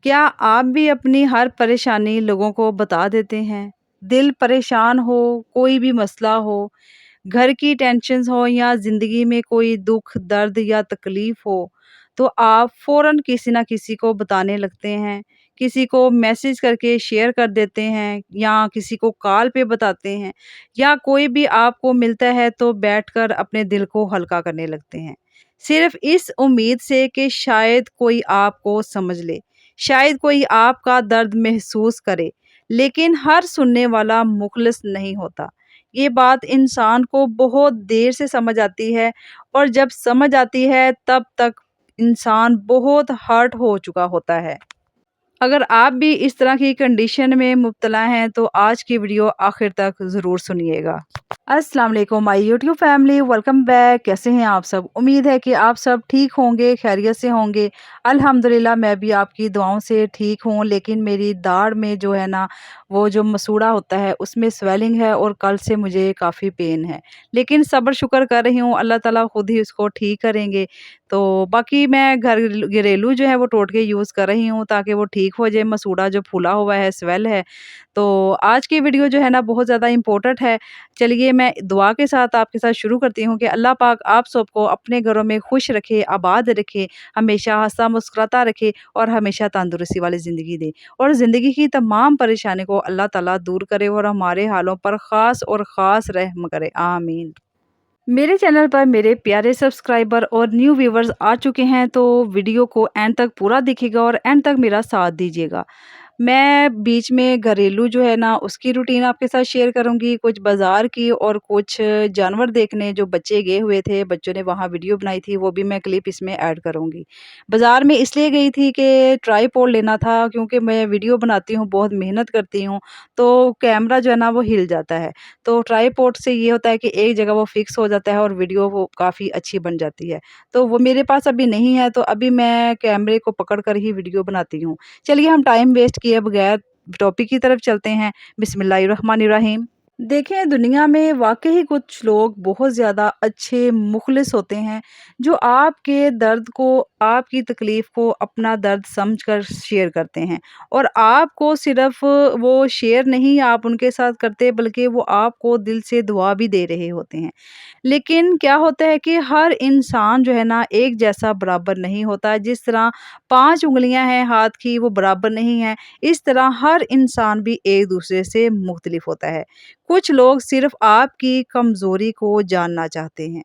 क्या आप भी अपनी हर परेशानी लोगों को बता देते हैं? दिल परेशान हो, कोई भी मसला हो, घर की टेंशन्स हो या ज़िंदगी में कोई दुःख, दर्द या तकलीफ़ हो, तो आप फ़ौरन किसी न किसी को बताने लगते हैं। किसी को मैसेज करके शेयर कर देते हैं या किसी को कॉल पे बताते हैं या कोई भी आपको मिलता है तो बैठकर अपने दिल को हल्का करने लगते हैं। सिर्फ़ इस उम्मीद से कि शायद कोई आपको समझ ले, शायद कोई आपका दर्द महसूस करे, लेकिन हर सुनने वाला मुख़लिस नहीं होता। ये बात इंसान को बहुत देर से समझ आती है और जब समझ आती है तब तक इंसान बहुत हर्ट हो चुका होता है। अगर आप भी इस तरह की कंडीशन में मुब्तला हैं तो आज की वीडियो आखिर तक ज़रूर सुनिएगा। अस्सलाम वालेकुम my YouTube family, welcome back. कैसे हैं आप सब? उम्मीद है कि आप सब ठीक होंगे, खैरियत से होंगे। अल्हम्दुलिल्लाह मैं भी आपकी दुआओं से ठीक हूँ, लेकिन मेरी दाढ़ में जो है ना, वो जो मसूड़ा होता है उसमें स्वेलिंग है और कल से मुझे काफ़ी पेन है। लेकिन सब्र शुक्र कर रही हूँ, अल्लाह ताला खुद ही उसको ठीक करेंगे। तो बाकी मैं घरेलू जो है वो टोटके यूज़ कर रही हूँ ताकि वो ठीक हो जाए, मसूड़ा जो फूला हुआ है, स्वेल है। तो आज की वीडियो जो है ना बहुत ज़्यादा इम्पोर्टेंट है। चलिए मैं दुआ के साथ आपके साथ शुरू करती हूँ कि अल्लाह पाक आप सबको अपने घरों में खुश रखे, आबाद रखे, हमेशा हँसा मुस्कुराता रखे और हमेशा तंदुरुस्ती वाली ज़िंदगी दे। और ज़िंदगी की तमाम परेशानी को अल्लाह ताला दूर करे और हमारे हालों पर ख़ास और ख़ास रहम करे। आमीन। मेरे चैनल पर मेरे प्यारे सब्सक्राइबर और न्यू व्यूवर्स आ चुके हैं तो वीडियो को एंड तक पूरा देखिएगा और एंड तक मेरा साथ दीजिएगा। मैं बीच में घरेलू जो है ना उसकी रूटीन आपके साथ शेयर करूँगी, कुछ बाज़ार की और कुछ जानवर देखने जो बच्चे गए हुए थे, बच्चों ने वहाँ वीडियो बनाई थी, वो भी मैं क्लिप इसमें ऐड करूँगी। बाज़ार में इसलिए गई थी कि ट्राइपॉड लेना था क्योंकि मैं वीडियो बनाती हूँ, बहुत मेहनत करती हूँ, तो कैमरा जो है ना वो हिल जाता है। तो ट्राइपॉड से ये होता है कि एक जगह वो फिक्स हो जाता है और वीडियो वो काफ़ी अच्छी बन जाती है। तो वो मेरे पास अभी नहीं है, तो अभी मैं कैमरे को पकड़ कर ही वीडियो बनाती हूँ। चलिए हम टाइम वेस्ट किए बगैर टॉपिक की तरफ चलते हैं। बिस्मिल्लाहिर्रहमानिर्रहीम। देखें, दुनिया में वाक़ई कुछ लोग बहुत ज़्यादा अच्छे मुख़लिस होते हैं, जो आपके दर्द को, आपकी तकलीफ़ को अपना दर्द समझकर शेयर करते हैं और आपको सिर्फ़ वो शेयर नहीं आप उनके साथ करते, बल्कि वो आपको दिल से दुआ भी दे रहे होते हैं। लेकिन क्या होता है कि हर इंसान जो है ना एक जैसा बराबर नहीं होता। जिस तरह 5 उँगलियाँ हैं हाथ की वो बराबर नहीं हैं, इस तरह हर इंसान भी एक-दूसरे से मुख्तलिफ होता है। कुछ लोग सिर्फ़ आपकी कमज़ोरी को जानना चाहते हैं।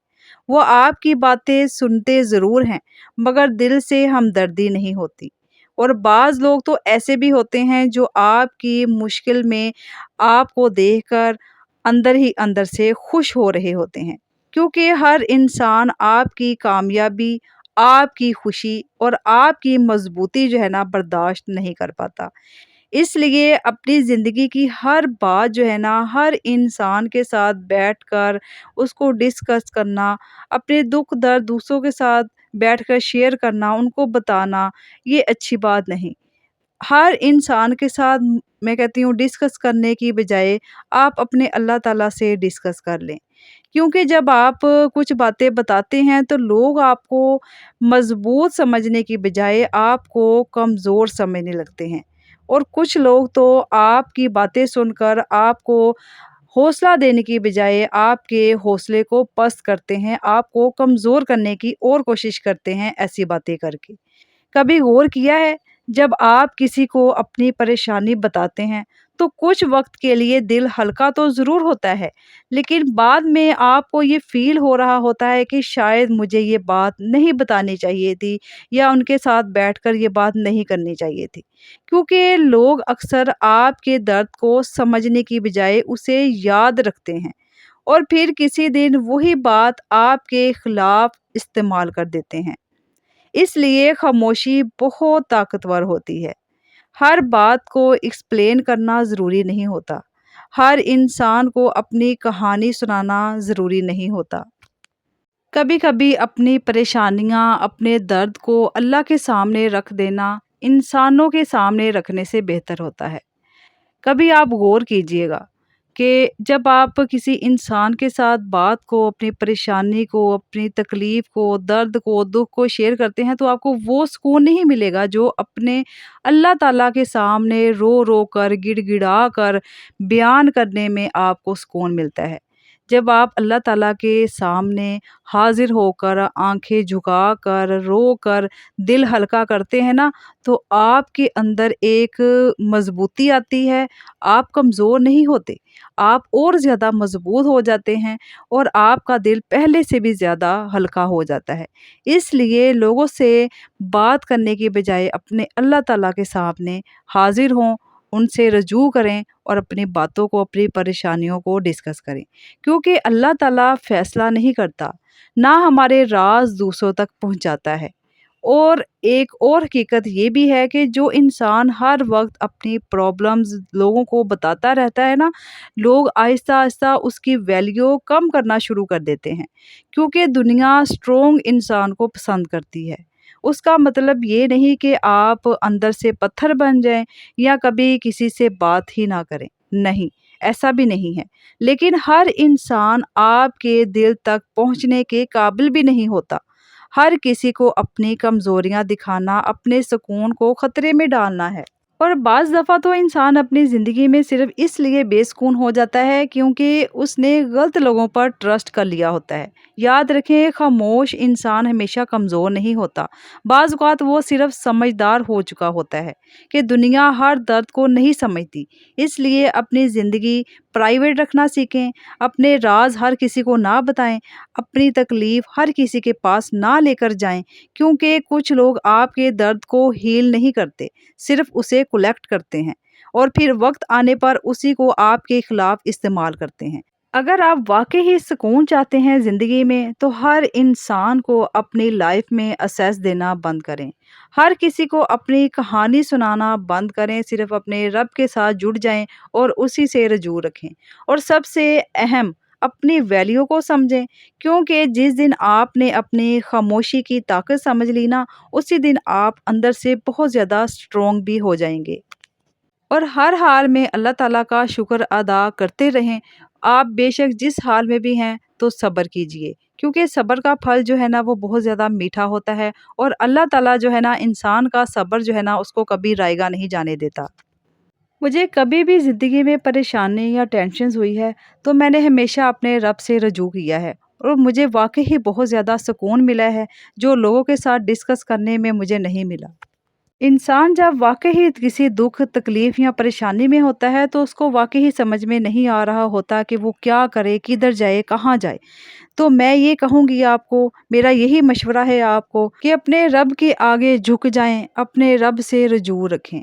वो आपकी बातें सुनते ज़रूर हैं, मगर दिल से हमदर्दी नहीं होती। और बाज़ लोग तो ऐसे भी होते हैं जो आपकी मुश्किल में आपको देखकर अंदर ही अंदर से खुश हो रहे होते हैं। क्योंकि हर इंसान आपकी कामयाबी, आपकी खुशी और आपकी मज़बूती जो है ना बर्दाश्त नहीं कर पाता। इसलिए अपनी ज़िंदगी की हर बात जो है ना हर इंसान के साथ बैठकर उसको डिस्कस करना, अपने दुःख दर्द दूसरों के साथ बैठकर शेयर करना, उनको बताना, ये अच्छी बात नहीं। हर इंसान के साथ मैं कहती हूँ डिस्कस करने की बजाय आप अपने अल्लाह ताला से डिस्कस कर लें। क्योंकि जब आप कुछ बातें बताते हैं तो लोग आपको मज़बूत समझने की बजाय आपको कमज़ोर समझने लगते हैं। और कुछ लोग तो आपकी बातें सुनकर आपको हौसला देने की बजाय आपके हौसले को पस्त करते हैं, आपको कमज़ोर करने की और कोशिश करते हैं ऐसी बातें करके। कभी गौर किया है, जब आप किसी को अपनी परेशानी बताते हैं तो कुछ वक्त के लिए दिल हल्का तो ज़रूर होता है, लेकिन बाद में आपको ये फ़ील हो रहा होता है कि शायद मुझे ये बात नहीं बतानी चाहिए थी या उनके साथ बैठकर ये बात नहीं करनी चाहिए थी। क्योंकि लोग अक्सर आपके दर्द को समझने की बजाय उसे याद रखते हैं और फिर किसी दिन वही बात आपके खिलाफ इस्तेमाल कर देते हैं। इसलिए खामोशी बहुत ताकतवर होती है। हर बात को एक्सप्लेन करना ज़रूरी नहीं होता। हर इंसान को अपनी कहानी सुनाना ज़रूरी नहीं होता। कभी-कभी अपनी परेशानियाँ, अपने दर्द को अल्लाह के सामने रख देना, इंसानों के सामने रखने से बेहतर होता है। कभी आप गौर कीजिएगा, کہ جب آپ کسی انسان کے ساتھ بات کو، اپنی پریشانی کو، اپنی تکلیف کو، درد کو، دکھ کو شیئر کرتے ہیں تو آپ کو وہ سکون نہیں ملے گا جو اپنے اللہ تعالیٰ کے سامنے رو رو کر، گڑ گڑا کر بیان کرنے میں آپ کو سکون ملتا ہے۔ جب آپ اللہ تعالیٰ کے سامنے حاضر ہو کر، آنکھیں جھکا کر، رو کر دل ہلکا کرتے ہیں نا، تو آپ کے اندر ایک مضبوطی آتی ہے، آپ کمزور نہیں ہوتے، آپ اور زیادہ مضبوط ہو جاتے ہیں اور آپ کا دل پہلے سے بھی زیادہ ہلکا ہو جاتا ہے۔ اس لیے لوگوں سے بات کرنے کی بجائے اپنے اللہ تعالیٰ کے سامنے حاضر ہوں، ان سے رجوع کریں اور اپنی باتوں کو، اپنی پریشانیوں کو ڈسکس کریں، کیونکہ اللہ تعالیٰ فیصلہ نہیں کرتا، نہ ہمارے راز دوسروں تک پہنچاتا ہے۔ اور ایک اور حقیقت یہ بھی ہے کہ جو انسان ہر وقت اپنی پرابلمز لوگوں کو بتاتا رہتا ہے نا، لوگ آہستہ آہستہ اس کی ویلیو کم کرنا شروع کر دیتے ہیں، کیونکہ دنیا اسٹرونگ انسان کو پسند کرتی ہے۔ اس کا مطلب یہ نہیں کہ آپ اندر سے پتھر بن جائیں یا کبھی کسی سے بات ہی نہ کریں، نہیں، ایسا بھی نہیں ہے، لیکن ہر انسان آپ کے دل تک پہنچنے کے قابل بھی نہیں ہوتا۔ ہر کسی کو اپنی کمزوریاں دکھانا اپنے سکون کو خطرے میں ڈالنا ہے۔ اور بعض دفعہ تو انسان اپنی زندگی میں صرف اس لیے بے سکون ہو جاتا ہے کیونکہ اس نے غلط لوگوں پر ٹرسٹ کر لیا ہوتا ہے۔ یاد رکھیں، خاموش انسان ہمیشہ کمزور نہیں ہوتا، بعض اوقات وہ صرف سمجھدار ہو چکا ہوتا ہے کہ دنیا ہر درد کو نہیں سمجھتی۔ اس لیے اپنی زندگی پرائیویٹ رکھنا سیکھیں، اپنے راز ہر کسی کو نہ بتائیں، اپنی تکلیف ہر کسی کے پاس نہ لے کر جائیں، کیونکہ کچھ لوگ آپ کے درد کو ہیل نہیں کرتے، صرف اسے کلیکٹ کرتے ہیں اور پھر وقت آنے پر اسی کو آپ کے خلاف استعمال کرتے ہیں۔ اگر آپ واقعی سکون چاہتے ہیں زندگی میں تو ہر انسان کو اپنی لائف میں اسیس دینا بند کریں، ہر کسی کو اپنی کہانی سنانا بند کریں، صرف اپنے رب کے ساتھ جڑ جائیں اور اسی سے رجوع رکھیں، اور سب سے اہم، اپنی ویلیو کو سمجھیں، کیونکہ جس دن آپ نے اپنی خاموشی کی طاقت سمجھ لی نا، اسی دن آپ اندر سے بہت زیادہ اسٹرونگ بھی ہو جائیں گے۔ اور ہر حال میں اللہ تعالیٰ کا شکر ادا کرتے رہیں۔ آپ بے شک جس حال میں بھی ہیں تو صبر کیجئے، کیونکہ صبر کا پھل جو ہے نا وہ بہت زیادہ میٹھا ہوتا ہے، اور اللہ تعالیٰ جو ہے نا انسان کا صبر جو ہے نا اس کو کبھی رائیگا نہیں جانے دیتا۔ مجھے کبھی بھی زندگی میں پریشانی یا ٹینشنز ہوئی ہے تو میں نے ہمیشہ اپنے رب سے رجوع کیا ہے، اور مجھے واقعی بہت زیادہ سکون ملا ہے جو لوگوں کے ساتھ ڈسکس کرنے میں مجھے نہیں ملا۔ انسان جب واقعی کسی دکھ، تکلیف یا پریشانی میں ہوتا ہے تو اس کو واقعی سمجھ میں نہیں آ رہا ہوتا کہ وہ کیا کرے، کدھر جائے، کہاں جائے۔ تو میں یہ کہوں گی آپ کو، میرا یہی مشورہ ہے آپ کو کہ اپنے رب کے آگے جھک جائیں، اپنے رب سے رجوع رکھیں۔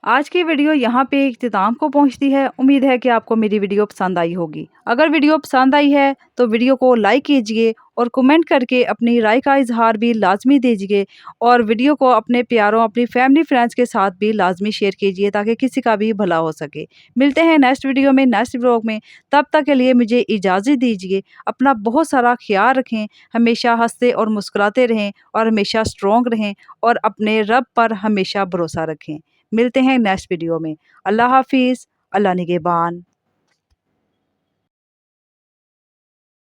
آج کی ویڈیو یہاں پہ اختتام کو پہنچتی ہے۔ امید ہے کہ آپ کو میری ویڈیو پسند آئی ہوگی۔ اگر ویڈیو پسند آئی ہے تو ویڈیو کو لائک کیجئے اور کمنٹ کر کے اپنی رائے کا اظہار بھی لازمی دیجئے، اور ویڈیو کو اپنے پیاروں، اپنی فیملی فرینڈز کے ساتھ بھی لازمی شیئر کیجئے تاکہ کسی کا بھی بھلا ہو سکے۔ ملتے ہیں نیکسٹ ویڈیو میں، نیکسٹ ولاگ میں، تب تک کے لیے مجھے اجازت دیجئے۔ اپنا بہت سارا خیال رکھیں، ہمیشہ ہنستے اور مسکراتے رہیں اور ہمیشہ اسٹرانگ رہیں، اور اپنے رب پر ہمیشہ بھروسہ رکھیں۔ ملتے ہیں نیکسٹ ویڈیو میں۔ اللہ حافظ، اللہ نگہبان۔